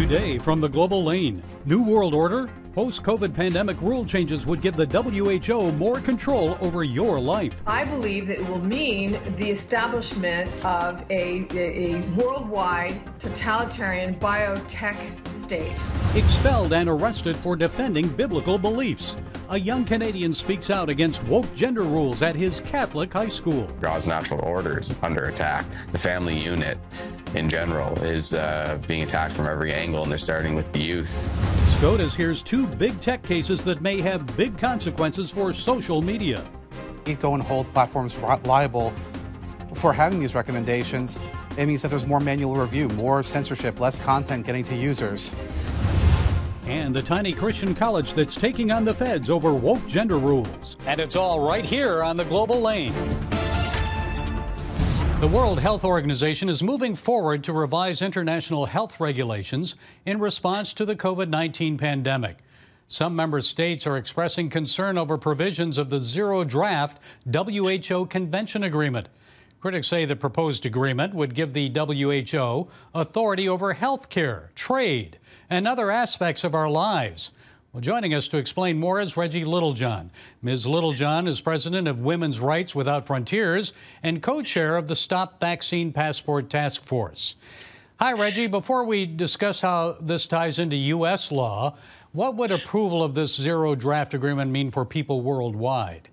Today from the Global Lane, New World Order, post-COVID pandemic rule changes would give the WHO more control over your life. I believe that it will mean the establishment of a worldwide totalitarian biotech state. Expelled and arrested for defending biblical beliefs. A young Canadian speaks out against woke gender rules at his Catholic high school. God's natural order is under attack. The family unit in general is being attacked from every angle, and they're starting with the youth. SCOTUS hears two big tech cases that may have big consequences for social media. You go and hold platforms liable for having these recommendations. It means that there's more manual review, more censorship, less content getting to users. And the tiny Christian college that's taking on the feds over woke gender rules. And it's all right here on the Global Lane. The World Health Organization is moving forward to revise international health regulations in response to the COVID-19 pandemic. Some member states are expressing concern over provisions of the zero-draft WHO Convention Agreement. Critics say the proposed agreement would give the WHO authority over health care, trade, and other aspects of our lives. Well, joining us to explain more is Reggie Littlejohn. Ms. Littlejohn is president of Women's Rights Without Frontiers and co-chair of the Stop Vaccine Passport Task Force. Hi, Reggie. Before we discuss how this ties into U.S. law, what would approval of this zero-draft agreement mean for people worldwide?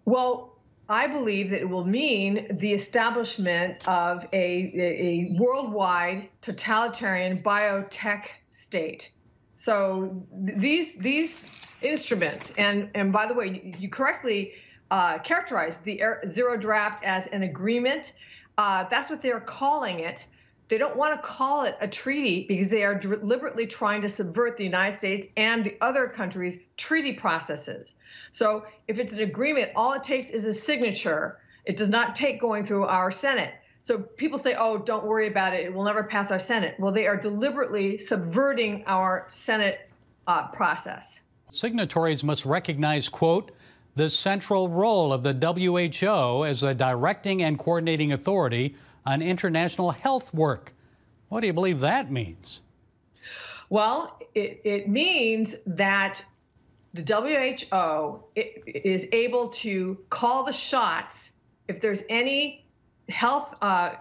Well, I believe that it will mean the establishment of a worldwide totalitarian biotech state. So these instruments, and by the way, you correctly characterized the zero draft as an agreement. That's what they're calling it. They don't want to call it a treaty because they are deliberately trying to subvert the United States and the other countries' treaty processes. So if it's an agreement, all it takes is a signature. It does not take going through our Senate. So people say, oh, don't worry about it. It will never pass our Senate. Well, they are deliberately subverting our Senate process. Signatories must recognize, quote, the central role of the WHO as a directing and coordinating authority on international health work. What do you believe that means? Well, it means that the WHO is able to call the shots if there's any health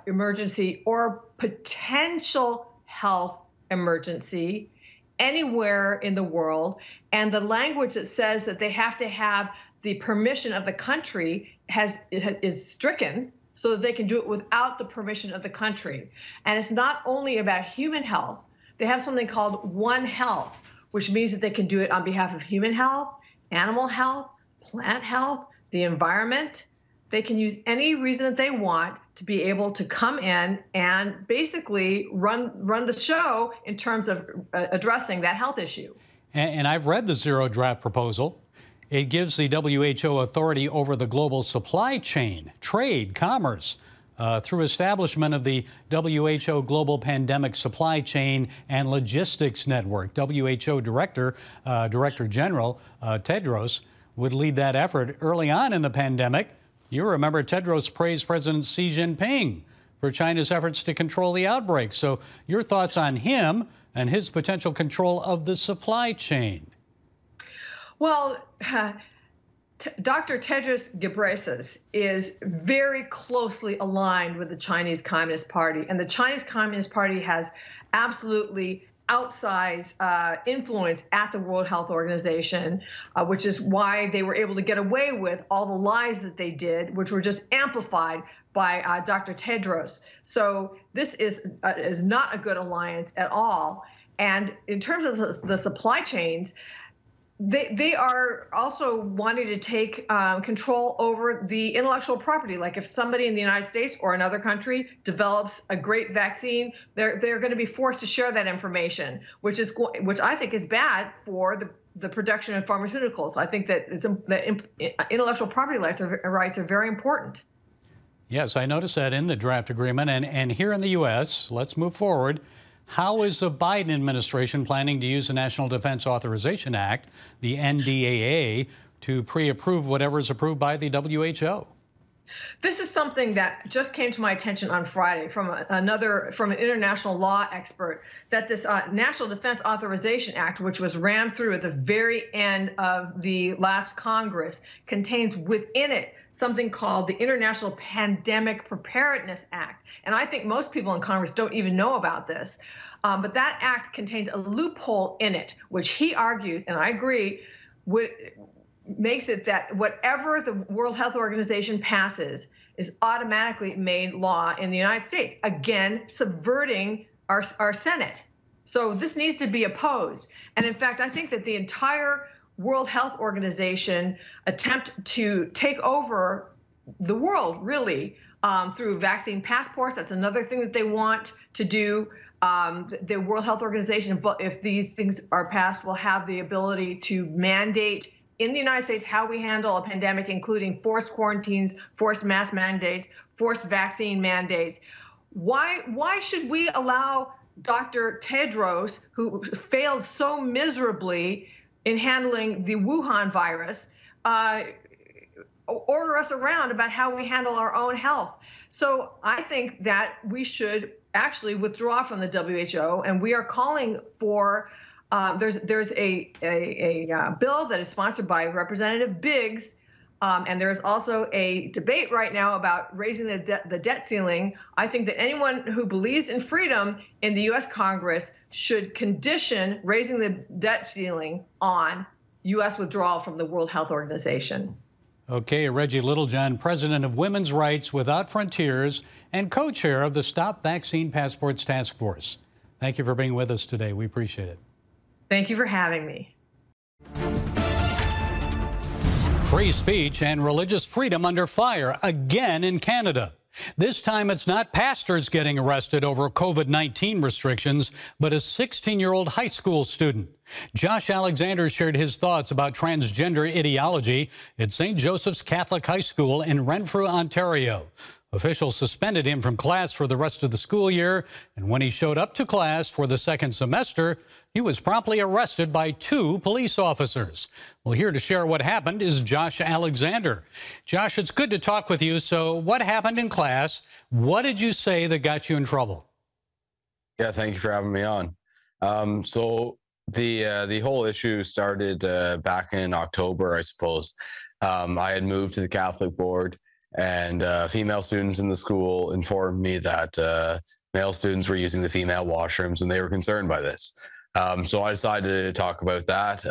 emergency or potential health emergency anywhere in the world, and the language that says that they have to have the permission of the country is stricken so that they can do it without the permission of the country. And it's not only about human health. They have something called One Health, which means that they can do it on behalf of human health, animal health, plant health, the environment. They can use any reason that they want to be able to come in and basically run the show in terms of addressing that health issue. And I've read the zero draft proposal. It gives the WHO authority over the global supply chain, trade, commerce, through establishment of the WHO Global Pandemic Supply Chain and Logistics Network. WHO Director General Tedros would lead that effort early on in the pandemic. You remember Tedros praised President Xi Jinping for China's efforts to control the outbreak. So your thoughts on him and his potential control of the supply chain? Well, Dr. Tedros Ghebreyesus is very closely aligned with the Chinese Communist Party, and the Chinese Communist Party has absolutely outsized influence at the World Health Organization, which is why they were able to get away with all the lies that they did, which were just amplified by Dr. Tedros. So this is not a good alliance at all. And in terms of the supply chains, they are also wanting to take control over the intellectual property. Like if somebody in the United States or another country develops a great vaccine, they're going to be forced to share that information, which I think is bad for the production of pharmaceuticals. I think that intellectual property rights are very important. Yes, I noticed that in the draft agreement. And here in the U.S., let's move forward. How is the Biden administration planning to use the National Defense Authorization Act, the NDAA, to pre-approve whatever is approved by the WHO? This is something that just came to my attention on Friday from an international law expert, that this National Defense Authorization Act, which was rammed through at the very end of the last Congress, contains within it something called the International Pandemic Preparedness Act. And I think most people in Congress don't even know about this. But that act contains a loophole in it, which he argues, and I agree, makes it that whatever the World Health Organization passes is automatically made law in the United States, again, subverting our Senate. So this needs to be opposed. And in fact, I think that the entire World Health Organization attempt to take over the world, really, through vaccine passports. That's another thing that they want to do. The World Health Organization, if these things are passed, will have the ability to mandate in the United States how we handle a pandemic, including forced quarantines, forced mask mandates, forced vaccine mandates. Why should we allow Dr. Tedros, who failed so miserably in handling the Wuhan virus, order us around about how we handle our own health? So I think that we should actually withdraw from the WHO, and we are calling for there's a bill that is sponsored by Representative Biggs, and there's also a debate right now about raising the debt ceiling. I think that anyone who believes in freedom in the U.S. Congress should condition raising the debt ceiling on U.S. withdrawal from the World Health Organization. Okay, Reggie Littlejohn, president of Women's Rights Without Frontiers and co-chair of the Stop Vaccine Passports Task Force. Thank you for being with us today. We appreciate it. Thank you for having me. Free speech and religious freedom under fire again in Canada. This time it's not pastors getting arrested over COVID-19 restrictions, but a 16-year-old high school student. Josh Alexander shared his thoughts about transgender ideology at St. Joseph's Catholic High School in Renfrew, Ontario. Officials suspended him from class for the rest of the school year, and when he showed up to class for the second semester, he was promptly arrested by 2 police officers. Well, here to share what happened is Josh Alexander. Josh, it's good to talk with you. So what happened in class? What did you say that got you in trouble? Yeah, thank you for having me on. So the whole issue started back in October, I suppose. I had moved to the Catholic board, and female students in the school informed me that male students were using the female washrooms, and they were concerned by this. So I decided to talk about that.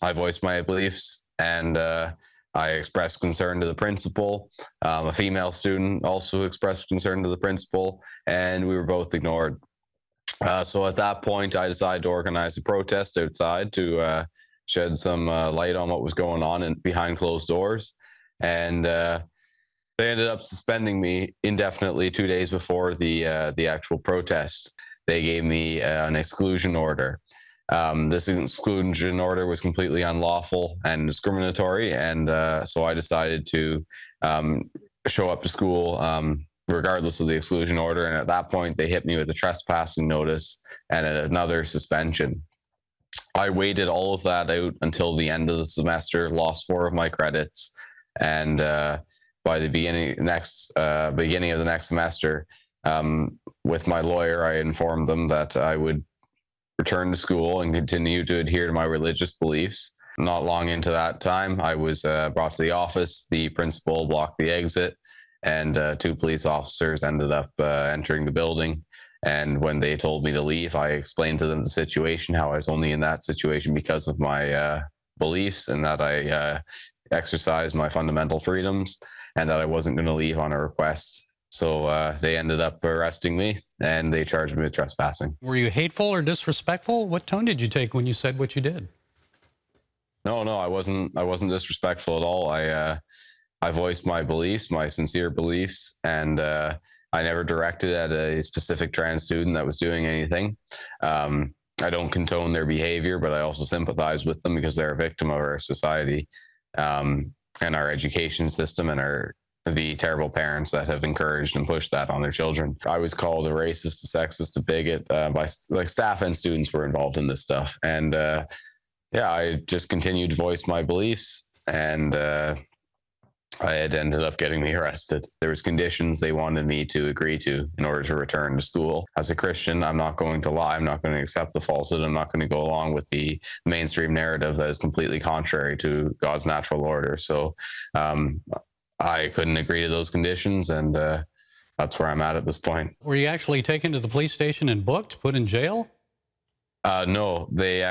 I voiced my beliefs, and I expressed concern to the principal. A female student also expressed concern to the principal, and we were both ignored. So at that point, I decided to organize a protest outside to shed some light on what was going on behind closed doors. And they ended up suspending me indefinitely 2 days before the actual protest. They gave me an exclusion order. This exclusion order was completely unlawful and discriminatory, and so I decided to show up to school regardless of the exclusion order. And at that point, they hit me with a trespassing notice and another suspension. I waited all of that out until the end of the semester, lost 4 of my credits, and by the beginning of the next semester, with my lawyer, I informed them that I would return to school and continue to adhere to my religious beliefs. Not long into that time, I was brought to the office. The principal blocked the exit, and 2 police officers ended up entering the building. And when they told me to leave, I explained to them the situation, how I was only in that situation because of my beliefs, and that I exercised my fundamental freedoms, and that I wasn't going to leave on a request. So they ended up arresting me, and they charged me with trespassing. Were you hateful or disrespectful? What tone did you take when you said what you did? No, I wasn't disrespectful at all. I voiced my beliefs, my sincere beliefs, and I never directed at a specific trans student that was doing anything. I don't condone their behavior, but I also sympathize with them because they're a victim of our society and our education system, and the terrible parents that have encouraged and pushed that on their children. I was called a racist, a sexist, a bigot by staff and students were involved in this stuff. And yeah, I just continued to voice my beliefs, and it ended up getting me arrested. There was conditions they wanted me to agree to in order to return to school. As a Christian, I'm not going to lie. I'm not going to accept the falsehood. I'm not going to go along with the mainstream narrative that is completely contrary to God's natural order. So I couldn't agree to those conditions, and that's where I'm at this point. Were you actually taken to the police station and booked, put in jail? No, they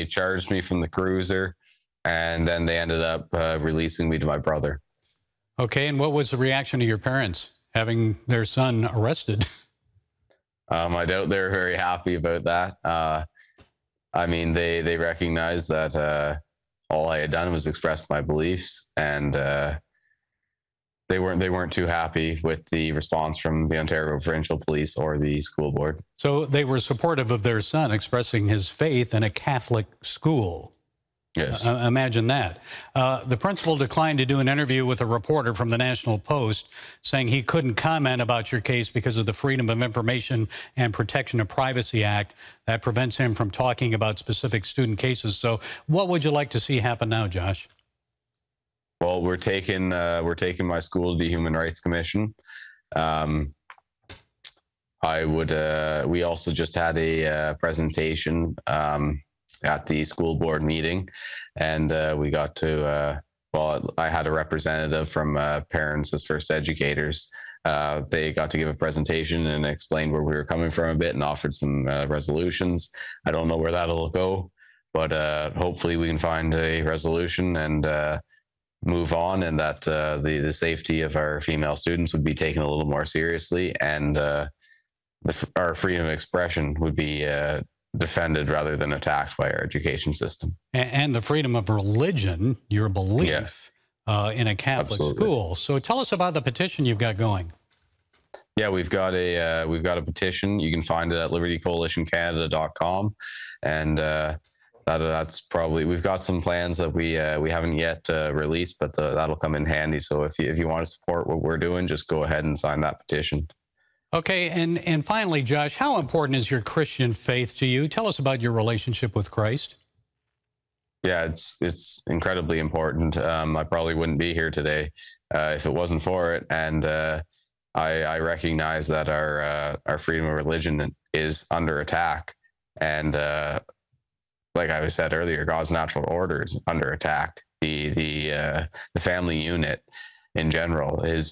charged me from the cruiser, and then they ended up releasing me to my brother. Okay, and what was the reaction of your parents having their son arrested? I doubt they're very happy about that. I mean, they recognized that all I had done was express my beliefs, and they weren't too happy with the response from the Ontario Provincial Police or the school board. So they were supportive of their son expressing his faith in a Catholic school. Yes. Imagine that. The principal declined to do an interview with a reporter from the National Post, saying he couldn't comment about your case because of the Freedom of Information and Protection of Privacy Act that prevents him from talking about specific student cases. So what would you like to see happen now, Josh? Well, we're taking my school to the Human Rights Commission. We also just had a presentation at the school board meeting, and we got to, I had a representative from Parents as First Educators. They got to give a presentation and explain where we were coming from a bit and offered some resolutions. I don't know where that'll go, but hopefully we can find a resolution and move on, and that the safety of our female students would be taken a little more seriously, and our freedom of expression would be defended rather than attacked by our education system. And the freedom of religion, your belief in a Catholic school. So tell us about the petition you've got going. Yeah, we've got a petition. You can find it at libertycoalitioncanada.com, and that's probably, we've got some plans that we haven't yet released, but that'll come in handy. So if you want to support what we're doing, just go ahead and sign that petition. Okay, and finally, Josh, how important is your Christian faith to you? Tell us about your relationship with Christ. Yeah, it's incredibly important. I probably wouldn't be here today if it wasn't for it, and I recognize that our freedom of religion is under attack, and like I said earlier, God's natural order is under attack. The family unit in general is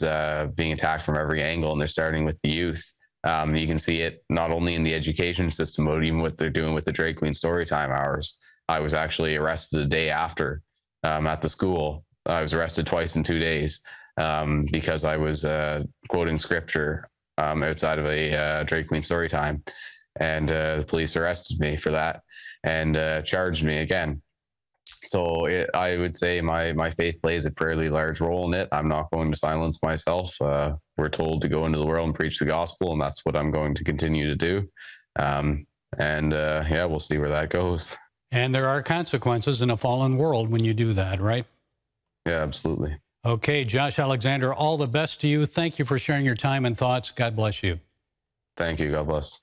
being attacked from every angle, and they're starting with the youth. You can see it not only in the education system, but even what they're doing with the Drag Queen Storytime hours. I was actually arrested a day after at the school. I was arrested twice in 2 days because I was quoting scripture outside of a Drag Queen Storytime, and the police arrested me for that and charged me again. So I would say my faith plays a fairly large role in it. I'm not going to silence myself. We're told to go into the world and preach the gospel, and that's what I'm going to continue to do. Yeah, we'll see where that goes. And there are consequences in a fallen world when you do that, right? Yeah, absolutely. Okay, Josh Alexander, all the best to you. Thank you for sharing your time and thoughts. God bless you. Thank you. God bless.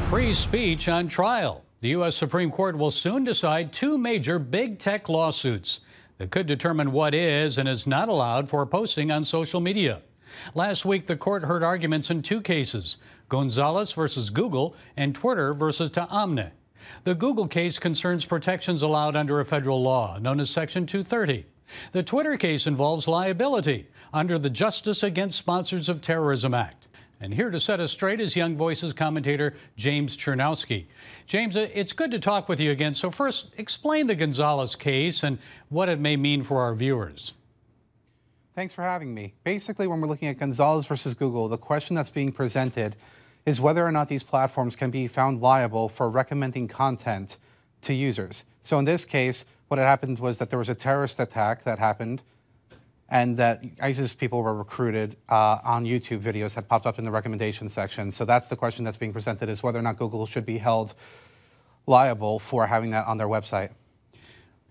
Free speech on trial. The U.S. Supreme Court will soon decide two major big tech lawsuits that could determine what is and is not allowed for posting on social media. Last week, the court heard arguments in two cases, Gonzalez versus Google and Twitter versus Taamne. The Google case concerns protections allowed under a federal law known as Section 230. The Twitter case involves liability under the Justice Against Sponsors of Terrorism Act. And here to set us straight is Young Voices commentator James Chernowski. James, it's good to talk with you again. So first, explain the Gonzalez case and what it may mean for our viewers. Thanks for having me. Basically, when we're looking at Gonzalez versus Google, the question that's being presented is whether or not these platforms can be found liable for recommending content to users. So in this case, what had happened was that there was a terrorist attack that happened, and that ISIS people were recruited on YouTube videos that popped up in the recommendation section. So that's the question that's being presented, is whether or not Google should be held liable for having that on their website.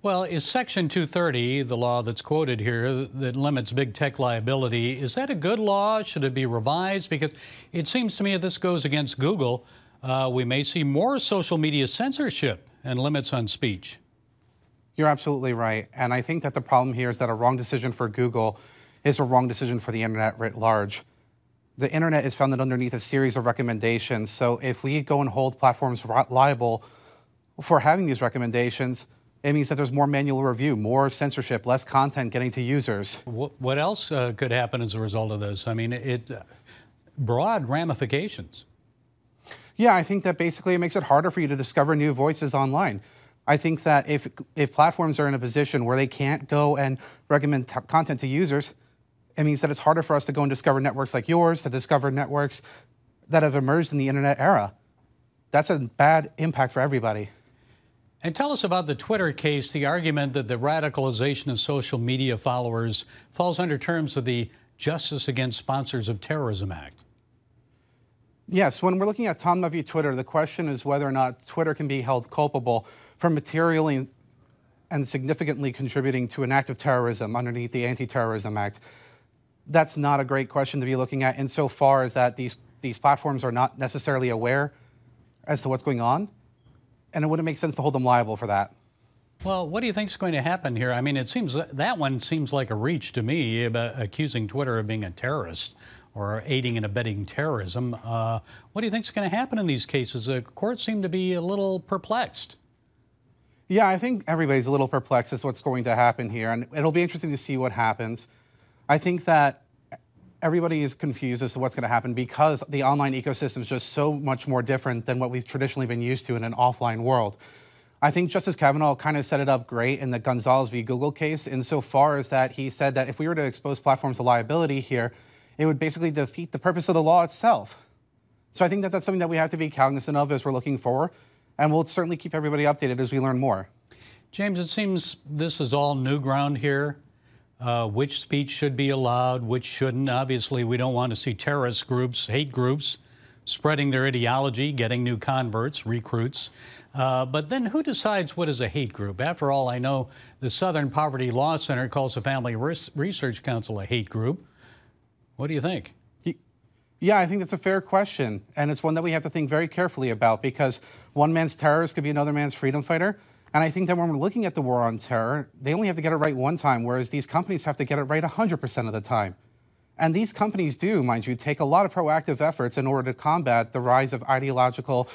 Well, is Section 230, the law that's quoted here that limits big tech liability, is that a good law? Should it be revised? Because it seems to me if this goes against Google, we may see more social media censorship and limits on speech. You're absolutely right. And I think that the problem here is that a wrong decision for Google is a wrong decision for the internet writ large. The internet is founded underneath a series of recommendations. So if we go and hold platforms liable for having these recommendations, it means that there's more manual review, more censorship, less content getting to users. What else could happen as a result of this? I mean, broad ramifications. Yeah, I think that basically it makes it harder for you to discover new voices online. I think that if platforms are in a position where they can't go and recommend content to users, it means that it's harder for us to go and discover networks like yours, to discover networks that have emerged in the internet era. That's a bad impact for everybody. And tell us about the Twitter case, the argument that the radicalization of social media followers falls under terms of the Justice Against Sponsors of Terrorism Act. Yes, when we're looking at Tom v. Twitter, the question is whether or not Twitter can be held culpable for materially and significantly contributing to an act of terrorism underneath the Anti-Terrorism Act. That's not a great question to be looking at insofar as that these platforms are not necessarily aware as to what's going on, and it wouldn't make sense to hold them liable for that. Well, what do you think is going to happen here? I mean, it seems that one seems like a reach to me, about accusing Twitter of being a terrorist or aiding and abetting terrorism. What do you think is going to happen in these cases? The courts seem to be a little perplexed. Yeah, I think everybody's a little perplexed as to what's going to happen here, and it'll be interesting to see what happens. I think that everybody is confused as to what's going to happen because the online ecosystem is just so much more different than what we've traditionally been used to in an offline world. I think Justice Kavanaugh kind of set it up great in the Gonzalez v. Google case insofar as that he said that if we were to expose platforms to liability here, it would basically defeat the purpose of the law itself. So I think that that's something that we have to be cognizant of as we're looking forward, and we'll certainly keep everybody updated as we learn more. James, it seems this is all new ground here. Which speech should be allowed, which shouldn't. Obviously, we don't want to see terrorist groups, hate groups, spreading their ideology, getting new converts, recruits. But then who decides what is a hate group? After all, I know the Southern Poverty Law Center calls the Family Research Council a hate group. What do you think? Yeah, I think that's a fair question, and it's one that we have to think very carefully about because one man's terrorist could be another man's freedom fighter. And I think that when we're looking at the war on terror, they only have to get it right one time, whereas these companies have to get it right 100% of the time. And these companies do, mind you, take a lot of proactive efforts in order to combat the rise of ideological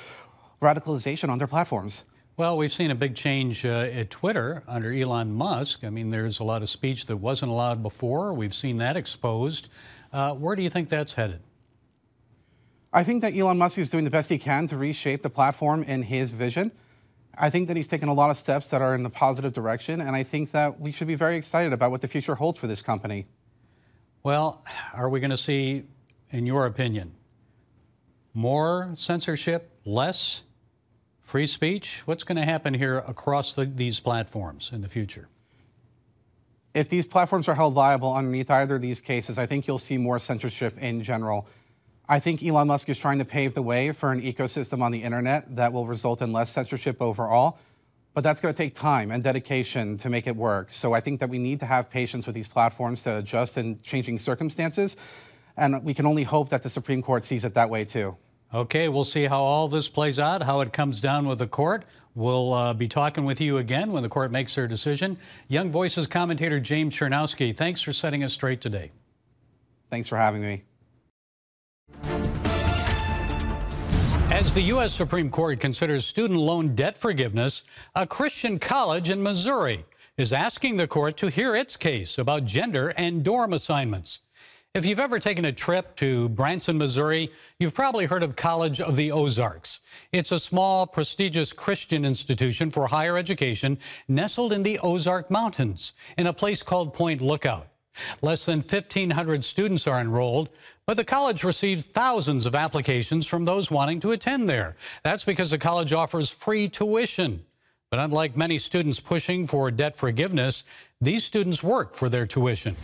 radicalization on their platforms. Well, we've seen a big change at Twitter under Elon Musk. I mean, there's a lot of speech that wasn't allowed before. We've seen that exposed. Where do you think that's headed? I think that Elon Musk is doing the best he can to reshape the platform in his vision. I think that he's taken a lot of steps that are in the positive direction, and I think that we should be very excited about what the future holds for this company. Well, are we going to see, in your opinion, more censorship, less free speech? What's going to happen here across these platforms in the future? If these platforms are held liable underneath either of these cases, I think you'll see more censorship in general. I think Elon Musk is trying to pave the way for an ecosystem on the internet that will result in less censorship overall, but that's going to take time and dedication to make it work. So I think that we need to have patience with these platforms to adjust in changing circumstances, and we can only hope that the Supreme Court sees it that way too. Okay, we'll see how all this plays out, how it comes down with the court. We'll be talking with you again when the court makes their decision. Young Voices commentator James Chernowski, thanks for setting us straight today. Thanks for having me. As the U.S. Supreme Court considers student loan debt forgiveness, a Christian college in Missouri is asking the court to hear its case about gender and dorm assignments. If you've ever taken a trip to Branson, Missouri, you've probably heard of College of the Ozarks. It's a small, prestigious Christian institution for higher education nestled in the Ozark Mountains in a place called Point Lookout. Less than 1,500 students are enrolled, but the college receives thousands of applications from those wanting to attend there. That's because the college offers free tuition. But unlike many students pushing for debt forgiveness, these students work for their tuition.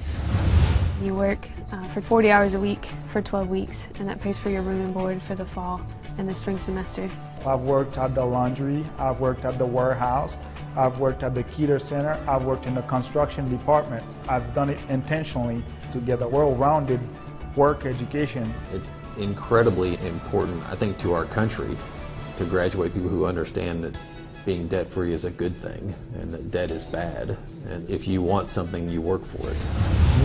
You work for 40 hours a week for 12 weeks, and that pays for your room and board for the fall and the spring semester. I've worked at the laundry, I've worked at the warehouse, I've worked at the Keeter Center, I've worked in the construction department. I've done it intentionally to get a well-rounded work education. It's incredibly important, I think, to our country to graduate people who understand that being debt-free is a good thing and that debt is bad. And if you want something, you work for it.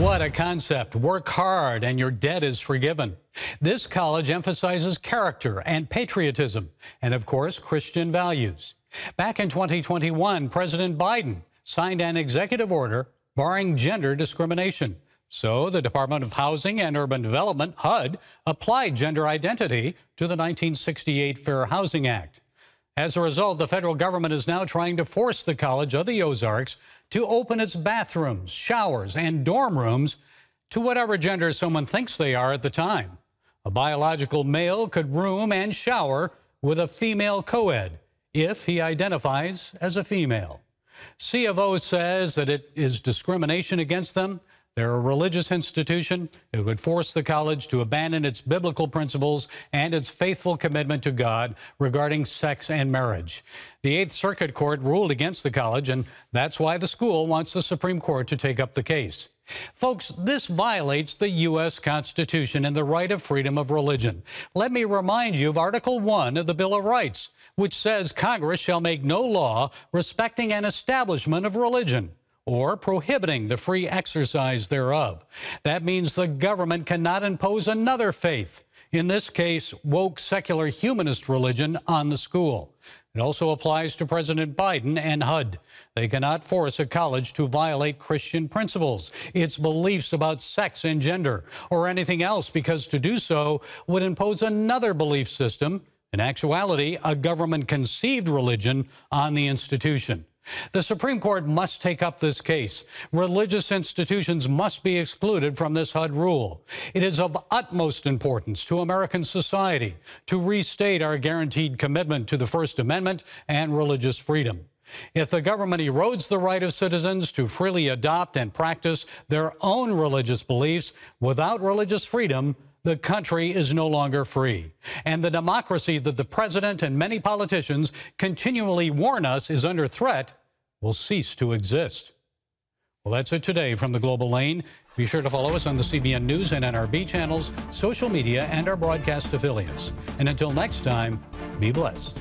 What a concept. Work hard and your debt is forgiven. This college emphasizes character and patriotism and, of course, Christian values. Back in 2021, President Biden signed an executive order barring gender discrimination. So the Department of Housing and Urban Development, HUD, applied gender identity to the 1968 Fair Housing Act. As a result, the federal government is now trying to force the College of the Ozarks to open its bathrooms, showers, and dorm rooms to whatever gender someone thinks they are at the time. A biological male could room and shower with a female co-ed if he identifies as a female. C of O says that it is discrimination against them. They're a religious institution. It would force the college to abandon its biblical principles and its faithful commitment to God regarding sex and marriage. The Eighth Circuit Court ruled against the college, and that's why the school wants the Supreme Court to take up the case. Folks, this violates the U.S. Constitution and the right of freedom of religion. Let me remind you of Article 1 of the Bill of Rights, which says Congress shall make no law respecting an establishment of religion or prohibiting the free exercise thereof. That means the government cannot impose another faith, in this case, woke secular humanist religion, on the school. It also applies to President Biden and HUD. They cannot force a college to violate Christian principles, its beliefs about sex and gender, or anything else, because to do so would impose another belief system, in actuality, a government-conceived religion, on the institution. The Supreme Court must take up this case. Religious institutions must be excluded from this HUD rule. It is of utmost importance to American society to restate our guaranteed commitment to the First Amendment and religious freedom. If the government erodes the right of citizens to freely adopt and practice their own religious beliefs without religious freedom, the country is no longer free. And the democracy that the president and many politicians continually warn us is under threat will cease to exist. Well, that's it today from the Global Lane. Be sure to follow us on the CBN News and NRB channels, social media, and our broadcast affiliates. And until next time, be blessed.